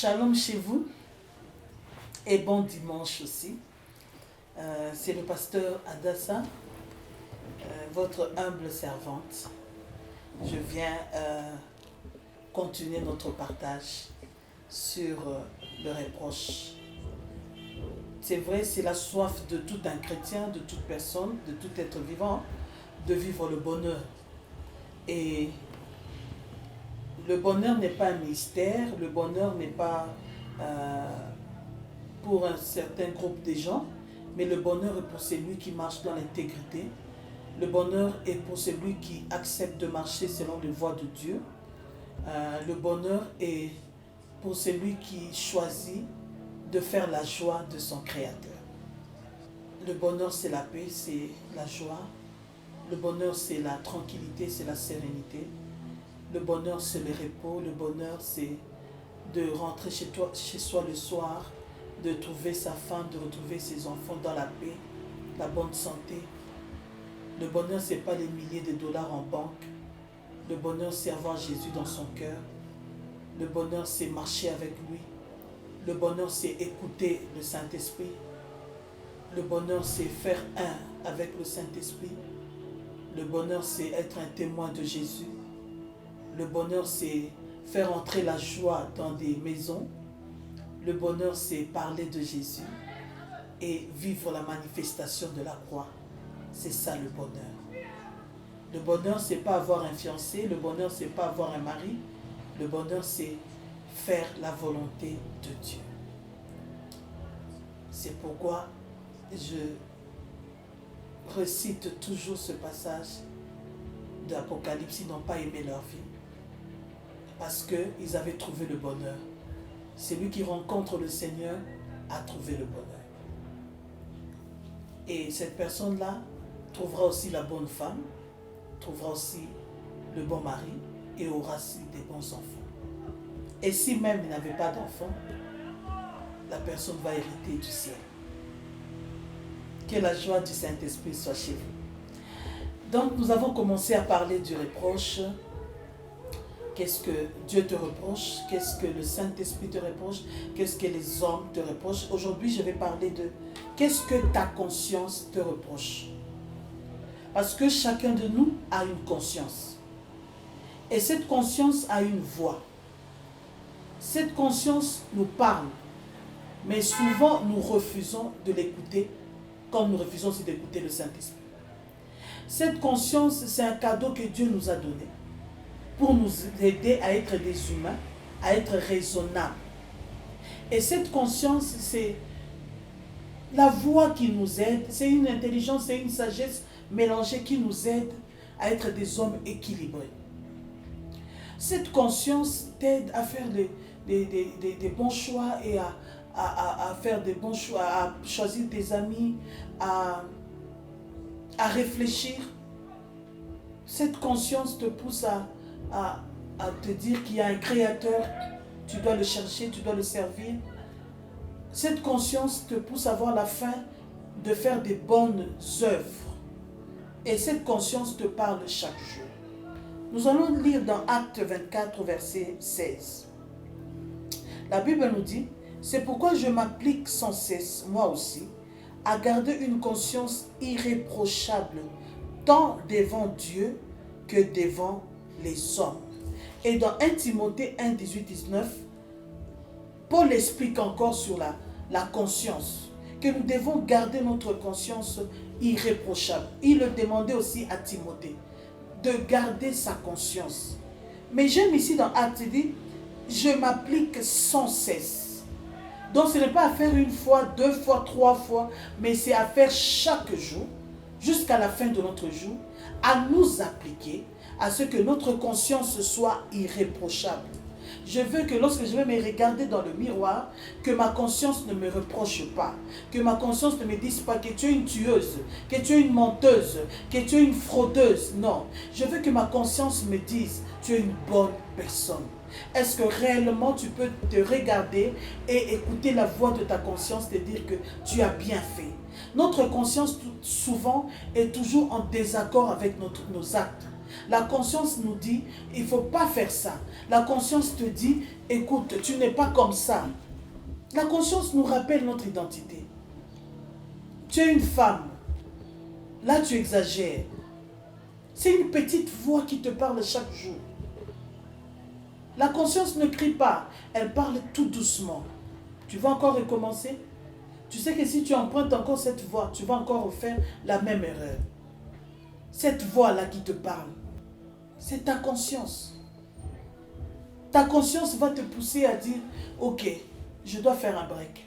Shalom chez vous et bon dimanche aussi. C'est le pasteur Adassa, votre humble servante. Je viens continuer notre partage sur le reproche. C'est vrai, c'est la soif de tout un chrétien, de toute personne, de tout être vivant, de vivre le bonheur. Et le bonheur n'est pas un mystère, le bonheur n'est pas pour un certain groupe de gens, mais le bonheur est pour celui qui marche dans l'intégrité. Le bonheur est pour celui qui accepte de marcher selon les voies de Dieu. Le bonheur est pour celui qui choisit de faire la joie de son Créateur. Le bonheur, c'est la paix, c'est la joie. Le bonheur, c'est la tranquillité, c'est la sérénité. Le bonheur, c'est le repos. Le bonheur, c'est de rentrer chez soi le soir, de trouver sa femme, de retrouver ses enfants dans la paix, la bonne santé. Le bonheur, ce n'est pas les milliers de dollars en banque. Le bonheur, c'est avoir Jésus dans son cœur. Le bonheur, c'est marcher avec lui. Le bonheur, c'est écouter le Saint-Esprit. Le bonheur, c'est faire un avec le Saint-Esprit. Le bonheur, c'est être un témoin de Jésus. Le bonheur, c'est faire entrer la joie dans des maisons. Le bonheur, c'est parler de Jésus et vivre la manifestation de la croix. C'est ça le bonheur. Le bonheur, c'est pas avoir un fiancé. Le bonheur, c'est pas avoir un mari. Le bonheur, c'est faire la volonté de Dieu. C'est pourquoi je recite toujours ce passage d'Apocalypse. Ils n'ont pas aimé leur vie parce qu'ils avaient trouvé le bonheur. Celui qui rencontre le Seigneur a trouvé le bonheur. Et cette personne-là trouvera aussi la bonne femme, trouvera aussi le bon mari et aura aussi des bons enfants. Et si même il n'avait pas d'enfants, la personne va hériter du ciel. Que la joie du Saint-Esprit soit chez vous. Donc nous avons commencé à parler du reproche. Qu'est-ce que Dieu te reproche? Qu'est-ce que le Saint-Esprit te reproche? Qu'est-ce que les hommes te reprochent? Aujourd'hui, je vais parler de qu'est-ce que ta conscience te reproche. Parce que chacun de nous a une conscience. Et cette conscience a une voix. Cette conscience nous parle. Mais souvent, nous refusons de l'écouter, comme nous refusons aussi d'écouter le Saint-Esprit. Cette conscience, c'est un cadeau que Dieu nous a donné pour nous aider à être des humains, à être raisonnables. Et cette conscience, c'est la voix qui nous aide, c'est une intelligence, c'est une sagesse mélangée qui nous aide à être des hommes équilibrés. Cette conscience t'aide à faire des bons choix et à faire des bons choix, à choisir tes amis, à réfléchir. Cette conscience te pousse à te dire qu'il y a un créateur, tu dois le chercher, tu dois le servir. Cette conscience te pousse à avoir la faim de faire des bonnes œuvres. Et cette conscience te parle chaque jour. Nous allons lire dans Actes 24, verset 16. La Bible nous dit, « C'est pourquoi je m'applique sans cesse, moi aussi, à garder une conscience irréprochable, tant devant Dieu que devant les hommes. » Et dans 1 Timothée 1, 18, 19, Paul explique encore sur la conscience, que nous devons garder notre conscience irréprochable. Il le demandait aussi à Timothée, de garder sa conscience. Mais j'aime ici dans Actes, il dit, je m'applique sans cesse. Donc ce n'est pas à faire une fois, deux fois, trois fois, mais c'est à faire chaque jour, jusqu'à la fin de notre jour, à nous appliquer à ce que notre conscience soit irréprochable. Je veux que lorsque je vais me regarder dans le miroir, que ma conscience ne me reproche pas, que ma conscience ne me dise pas que tu es une tueuse, que tu es une menteuse, que tu es une fraudeuse. Non, je veux que ma conscience me dise, tu es une bonne personne. Est-ce que réellement tu peux te regarder et écouter la voix de ta conscience te dire que tu as bien fait? Notre conscience souvent est toujours en désaccord avec nos actes. La conscience nous dit, il ne faut pas faire ça. La conscience te dit, écoute, tu n'es pas comme ça. La conscience nous rappelle notre identité. Tu es une femme. Là, tu exagères. C'est une petite voix qui te parle chaque jour. La conscience ne crie pas. Elle parle tout doucement. Tu vas encore recommencer? Tu sais que si tu empruntes encore cette voix, tu vas encore faire la même erreur. Cette voix-là qui te parle, c'est ta conscience. Ta conscience va te pousser à dire, ok, je dois faire un break.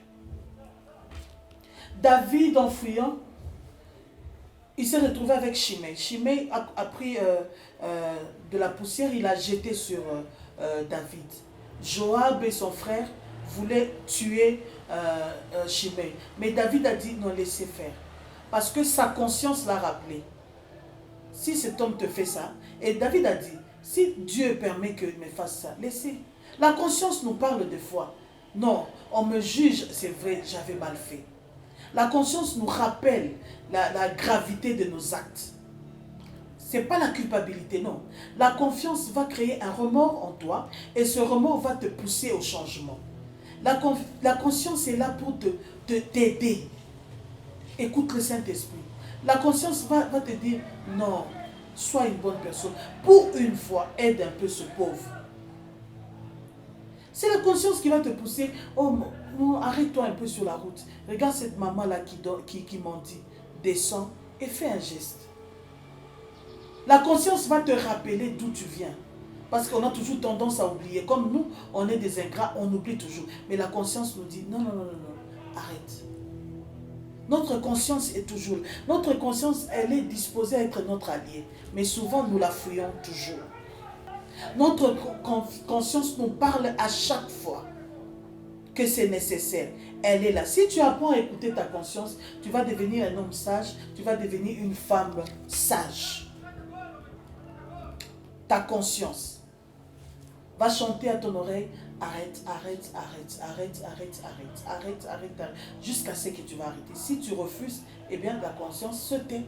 David, en fuyant, il s'est retrouvé avec Shimei. Shimei a pris de la poussière, il a jeté sur David. Joab et son frère voulaient tuer Shimei. Mais David a dit, non, laissez faire. Parce que sa conscience l'a rappelé. Si cet homme te fait ça, et David a dit, si Dieu permet qu'il me fasse ça, laissez. La conscience nous parle des fois. Non, on me juge, c'est vrai, j'avais mal fait. La conscience nous rappelle la gravité de nos actes. Ce n'est pas la culpabilité, non. La confiance va créer un remords en toi et ce remords va te pousser au changement. La conscience est là pour t'aider. Écoute le Saint-Esprit. La conscience va te dire, non, sois une bonne personne. Pour une fois, aide un peu ce pauvre. C'est la conscience qui va te pousser, oh non, arrête-toi un peu sur la route. Regarde cette maman-là qui mendie. Descends et fais un geste. La conscience va te rappeler d'où tu viens. Parce qu'on a toujours tendance à oublier. Comme nous, on est des ingrats, on oublie toujours. Mais la conscience nous dit, non, non, non, non, non, arrête. Notre conscience est toujours... Notre conscience, elle est disposée à être notre allié. Mais souvent, nous la fouillons toujours. Notre conscience nous parle à chaque fois que c'est nécessaire. Elle est là. Si tu apprends à écouter ta conscience, tu vas devenir un homme sage, tu vas devenir une femme sage. Ta conscience va chanter à ton oreille, arrête, arrête, arrête, arrête, arrête, arrête, arrête, arrête, arrête, jusqu'à ce que tu vas arrêter. Si tu refuses, eh bien la conscience se tait.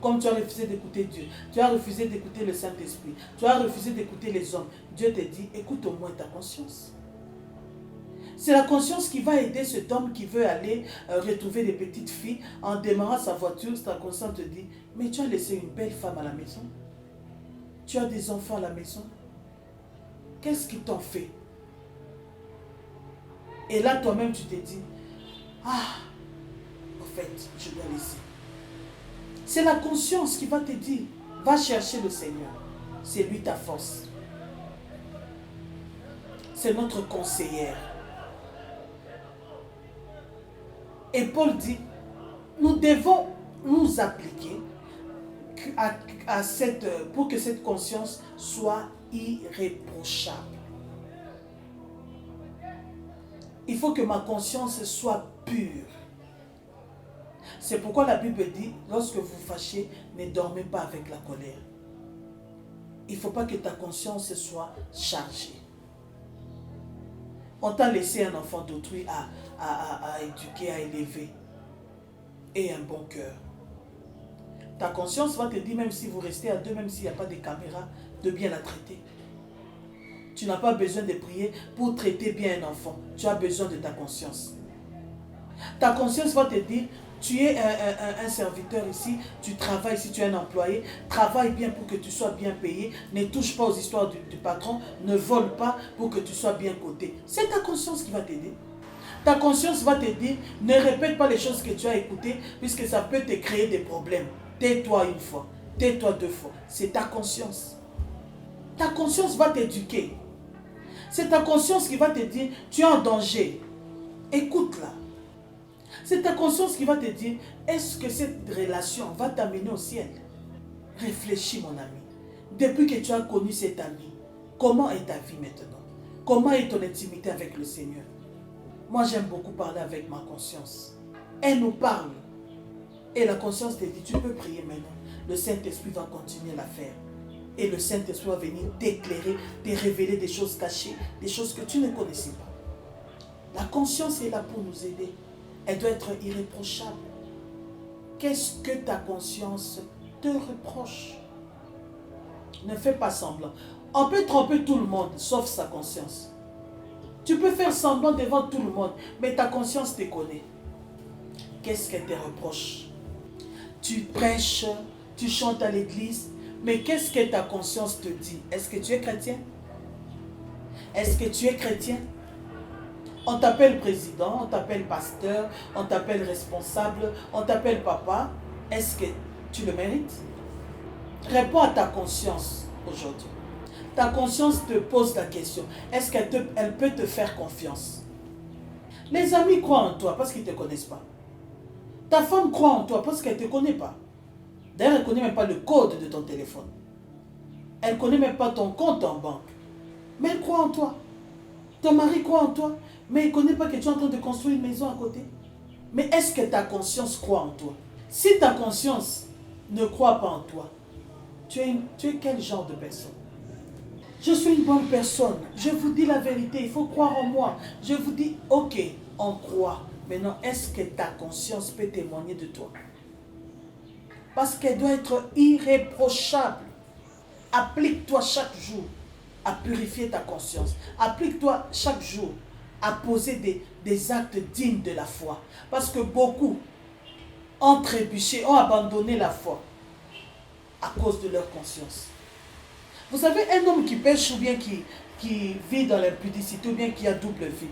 Comme tu as refusé d'écouter Dieu, tu as refusé d'écouter le Saint-Esprit, tu as refusé d'écouter les hommes. Dieu te dit, écoute au moins ta conscience. C'est la conscience qui va aider cet homme qui veut aller retrouver des petites filles. En démarrant sa voiture, ta conscience te dit, mais tu as laissé une belle femme à la maison. Tu as des enfants à la maison. Qu'est-ce qui t'en fait? Et là, toi-même, tu te dis, ah, en fait, je dois laisser. C'est la conscience qui va te dire, va chercher le Seigneur. C'est lui ta force. C'est notre conseillère. Et Paul dit, nous devons nous appliquer pour que cette conscience soit irréprochable. Il faut que ma conscience soit pure. C'est pourquoi la Bible dit, lorsque vous fâchez, ne dormez pas avec la colère. Il ne faut pas que ta conscience soit chargée. On t'a laissé un enfant d'autrui à éduquer, à élever. Et un bon cœur. Ta conscience va te dire, même si vous restez à deux, même s'il n'y a pas de caméra, de bien la traiter. Tu n'as pas besoin de prier pour traiter bien un enfant. Tu as besoin de ta conscience. Ta conscience va te dire, tu es un serviteur ici, tu travailles ici, tu es un employé, travaille bien pour que tu sois bien payé, ne touche pas aux histoires du patron, ne vole pas pour que tu sois bien coté. C'est ta conscience qui va t'aider. Ta conscience va te dire, ne répète pas les choses que tu as écoutées, puisque ça peut te créer des problèmes. Tais-toi une fois, tais-toi deux fois. C'est ta conscience. Ta conscience va t'éduquer. C'est ta conscience qui va te dire, tu es en danger. Écoute-la. C'est ta conscience qui va te dire, est-ce que cette relation va t'amener au ciel? Réfléchis, mon ami. Depuis que tu as connu cet ami, comment est ta vie maintenant? Comment est ton intimité avec le Seigneur? Moi, j'aime beaucoup parler avec ma conscience. Elle nous parle. Et la conscience te dit, tu peux prier maintenant. Le Saint-Esprit va continuer à faire. Et le Saint-Esprit va venir t'éclairer, te révéler des choses cachées, des choses que tu ne connaissais pas. La conscience est là pour nous aider. Elle doit être irréprochable. Qu'est-ce que ta conscience te reproche? Ne fais pas semblant. On peut tromper tout le monde, sauf sa conscience. Tu peux faire semblant devant tout le monde, mais ta conscience te connaît. Qu'est-ce qu'elle te reproche? Tu prêches, tu chantes à l'église, mais qu'est-ce que ta conscience te dit? Est-ce que tu es chrétien? Est-ce que tu es chrétien? On t'appelle président, on t'appelle pasteur, on t'appelle responsable, on t'appelle papa. Est-ce que tu le mérites? Réponds à ta conscience aujourd'hui. Ta conscience te pose la question. Est-ce qu'elle peut te faire confiance? Les amis croient en toi parce qu'ils ne te connaissent pas. Ta femme croit en toi parce qu'elle ne te connaît pas. D'ailleurs, elle ne connaît même pas le code de ton téléphone. Elle ne connaît même pas ton compte en banque. Mais elle croit en toi. Ton mari croit en toi, mais il ne connaît pas que tu es en train de construire une maison à côté. Mais est-ce que ta conscience croit en toi? Si ta conscience ne croit pas en toi, tu es quel genre de personne? Je suis une bonne personne. Je vous dis la vérité. Il faut croire en moi. Je vous dis, ok, on croit. Maintenant, est-ce que ta conscience peut témoigner de toi? Parce qu'elle doit être irréprochable. Applique-toi chaque jour à purifier ta conscience. Applique-toi chaque jour à poser des actes dignes de la foi. Parce que beaucoup ont trébuché, ont abandonné la foi à cause de leur conscience. Vous savez, un homme qui pêche ou bien qui vit dans l'impudicité ou bien qui a double vie,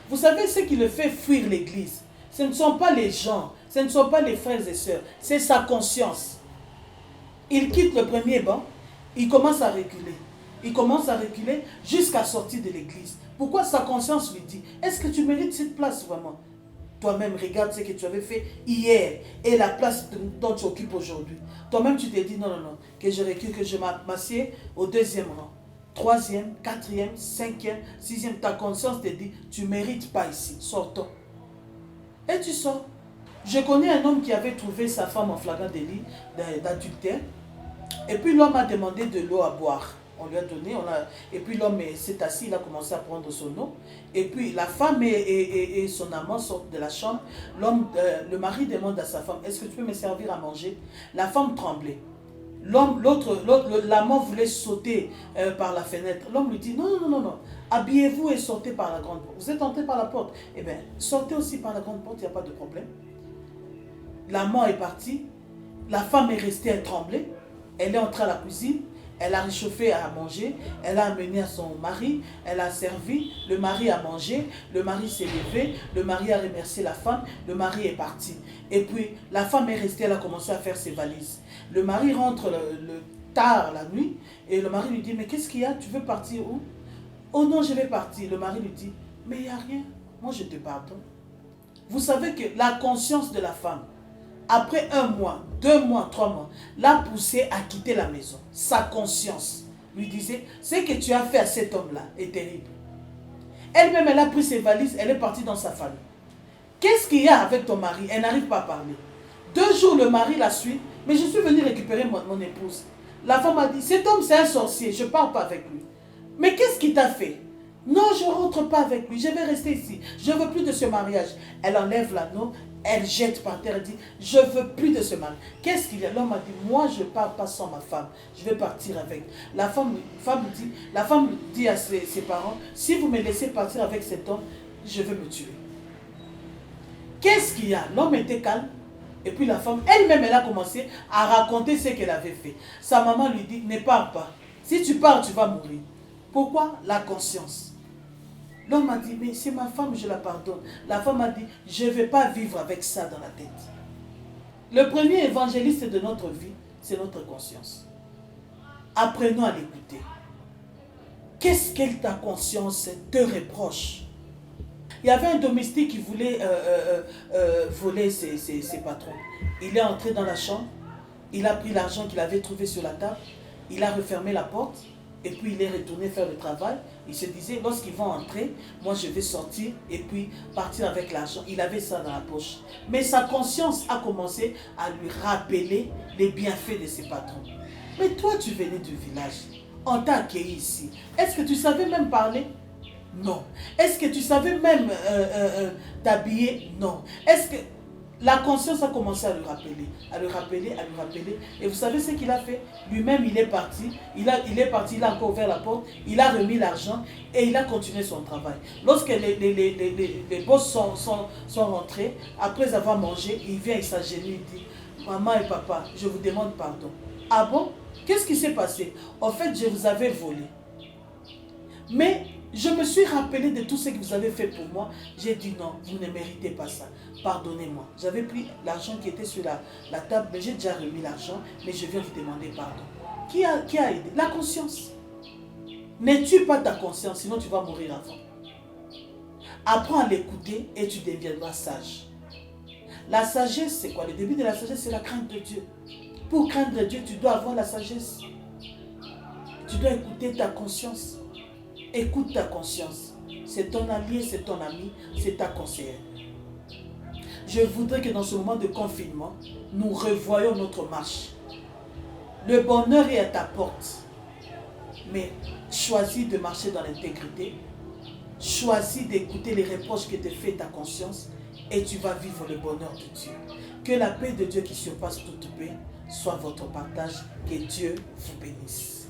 vous savez ce qui le fait fuir l'église? Ce ne sont pas les gens, ce ne sont pas les frères et sœurs, c'est sa conscience. Il quitte le premier banc, il commence à reculer. Il commence à reculer jusqu'à sortir de l'église. Pourquoi? Sa conscience lui dit, est-ce que tu mérites cette place vraiment? Toi-même, regarde ce que tu avais fait hier et la place dont tu occupes aujourd'hui. Toi-même, tu t'es dit, non, que je recule, que je m'assieds au deuxième rang. Troisième, quatrième, cinquième, sixième. Ta conscience te dit, tu ne mérites pas ici, sortons. Et tu sors. Je connais un homme qui avait trouvé sa femme en flagrant délit d'adultère. Et puis l'homme a demandé de l'eau à boire. On lui a donné, et puis l'homme s'est assis, il a commencé à prendre son eau. Et puis la femme et son amant sortent de la chambre. Le mari demande à sa femme, est-ce que tu peux me servir à manger? La femme tremblait. L'amant voulait sauter par la fenêtre. L'homme lui dit, non, habillez-vous et sortez par la grande porte. Vous êtes entré par la porte. Eh bien, sortez aussi par la grande porte, il n'y a pas de problème. L'amant est parti. La femme est restée, elle tremblait. Elle est entrée à la cuisine. Elle a réchauffé à manger, elle a amené à son mari, elle a servi, le mari a mangé, le mari s'est levé, le mari a remercié la femme, le mari est parti. Et puis la femme est restée, elle a commencé à faire ses valises. Le mari rentre tard la nuit et le mari lui dit, mais qu'est-ce qu'il y a? Tu veux partir où? Oh non, je vais partir. Le mari lui dit, mais il n'y a rien, moi je te pardonne. Vous savez que la conscience de la femme, après 1 mois, 2 mois, 3 mois, l'a poussé à quitter la maison. Sa conscience lui disait, ce que tu as fait à cet homme-là est terrible. Elle-même, elle a pris ses valises, elle est partie dans sa famille. Qu'est-ce qu'il y a avec ton mari? Elle n'arrive pas à parler. 2 jours, le mari la suit, mais je suis venue récupérer mon épouse. La femme a dit, cet homme c'est un sorcier, je ne parle pas avec lui. Mais qu'est-ce qu'il t'a fait? Non, je ne rentre pas avec lui, je vais rester ici. Je ne veux plus de ce mariage. Elle enlève l'anneau. Elle jette par terre, elle dit, je ne veux plus de ce mari. Qu'est-ce qu'il y a? L'homme a dit, moi je ne pars pas sans ma femme, je vais partir avec. La femme dit à ses parents, si vous me laissez partir avec cet homme, je vais me tuer. Qu'est-ce qu'il y a? L'homme était calme. Et puis la femme, elle-même, elle a commencé à raconter ce qu'elle avait fait. Sa maman lui dit, ne pars pas. Si tu pars, tu vas mourir. Pourquoi? La conscience. L'homme a dit, mais c'est ma femme, je la pardonne. La femme a dit, je ne vais pas vivre avec ça dans la tête. Le premier évangéliste de notre vie, c'est notre conscience. Apprenons à l'écouter. Qu'est-ce que ta conscience te reproche? Il y avait un domestique qui voulait voler ses patrons. Il est entré dans la chambre, il a pris l'argent qu'il avait trouvé sur la table, il a refermé la porte, et puis il est retourné faire le travail. Il se disait, lorsqu'ils vont entrer, moi je vais sortir et puis partir avec l'argent. Il avait ça dans la poche. Mais sa conscience a commencé à lui rappeler les bienfaits de ses patrons. Mais toi, tu venais du village. On t'a accueilli ici. Est-ce que tu savais même parler? Non. Est-ce que tu savais même t'habiller? Non. Est-ce que La conscience a commencé à le rappeler, à le rappeler, à le rappeler. Et vous savez ce qu'il a fait? Lui-même, il est parti. Il est parti, il a encore ouvert la porte. Il a remis l'argent et il a continué son travail. Lorsque les boss sont rentrés, après avoir mangé, il vient, il s'agenouille, il dit, maman et papa, je vous demande pardon. Ah bon? Qu'est-ce qui s'est passé? En fait, je vous avais volé. Mais je me suis rappelé de tout ce que vous avez fait pour moi. J'ai dit non, vous ne méritez pas ça. Pardonnez-moi. J'avais pris l'argent qui était sur la table, mais j'ai déjà remis l'argent, mais je viens vous demander pardon. Qui a aidé? La conscience. Ne tue pas ta conscience, sinon tu vas mourir avant. Apprends à l'écouter et tu deviendras sage. La sagesse, c'est quoi? Le début de la sagesse, c'est la crainte de Dieu. Pour craindre Dieu, tu dois avoir la sagesse. Tu dois écouter ta conscience. Écoute ta conscience. C'est ton allié, c'est ton ami, c'est ta conseillère. Je voudrais que dans ce moment de confinement, nous revoyions notre marche. Le bonheur est à ta porte. Mais choisis de marcher dans l'intégrité. Choisis d'écouter les reproches que te fait ta conscience et tu vas vivre le bonheur de Dieu. Que la paix de Dieu qui surpasse toute paix soit votre partage. Que Dieu vous bénisse.